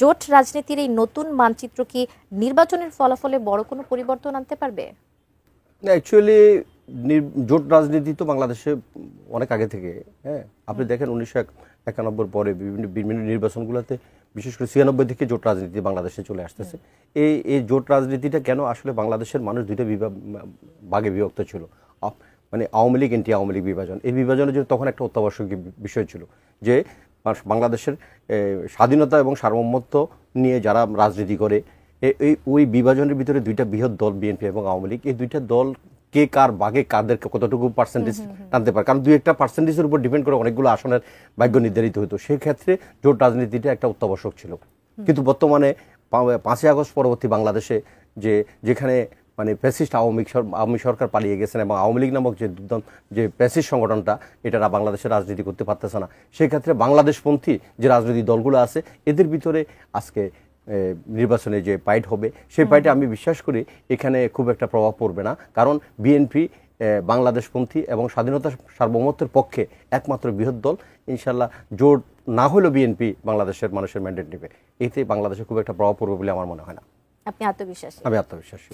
জোট রাজনীতির এই নতুন মানচিত্র কি নির্বাচনের ফলাফলে বড় কোনো পরিবর্তন আনতে পারবে? অ্যাকচুয়ালি জোট রাজনীতি তো বাংলাদেশে অনেক আগে থেকে, হ্যাঁ, আপনি দেখেন 1991 পরে বিভিন্ন নির্বাচনগুলোতে, বিশেষ করে 96 থেকে জোট রাজনীতি বাংলাদেশে চলে আসতেছে। এই জোট রাজনীতিটা কেন আসলে বাংলাদেশের মানুষ দুইটা ভাগে বিভক্ত ছিল, মানে আওয়ামী লীগ এন্টি আওয়ামী লীগ বিভাজন। এই বিভাজনের জন্য তখন একটা অত্যাবশ্যক বিষয় ছিল যে বাংলাদেশের স্বাধীনতা এবং সার্বভৌমত্ব নিয়ে যারা রাজনীতি করে, ওই বিভাজনের ভিতরে দুইটা বৃহৎ দল বিএনপি এবং আওয়ামী লীগ, এই দুইটা দল কে কার ভাগে কাদেরকে কতটুকু পার্সেন্টেজ টানতে পারে, কারণ দুই একটা পার্সেন্টেজের উপর ডিপেন্ড করে অনেকগুলো আসনের ভাগ্য নির্ধারিত হতো। সেক্ষেত্রে জোট রাজনীতিটা একটা অত্যাবশ্যক ছিল। কিন্তু বর্তমানে 5ই আগস্ট পরবর্তী বাংলাদেশে যেখানে মানে ফ্যাসিস্ট আওয়ামী সরকার পালিয়ে গেছেন এবং আওয়ামী লীগ নামক যে ফ্যাসিস্ট সংগঠনটা এটা বাংলাদেশে রাজনীতি করতে পারতেছে না, সেক্ষেত্রে বাংলাদেশপন্থী যে রাজনৈতিক দলগুলো আছে এদের ভিতরে আজকে নির্বাচনে যে ফাইট হবে, সেই ফাইটে আমি বিশ্বাস করি এখানে খুব একটা প্রভাব পড়বে না, কারণ বিএনপি বাংলাদেশপন্থী এবং স্বাধীনতা সার্বভৌমত্বের পক্ষে একমাত্র বৃহৎ দল। ইনশাল্লাহ জোট না হলেও বিএনপি বাংলাদেশের মানুষের ম্যান্ডেট নেবে, এতে বাংলাদেশে খুব একটা প্রভাব পড়বে বলে আমার মনে হয় না। আপনি আত্মবিশ্বাসী? আমি আত্মবিশ্বাসী।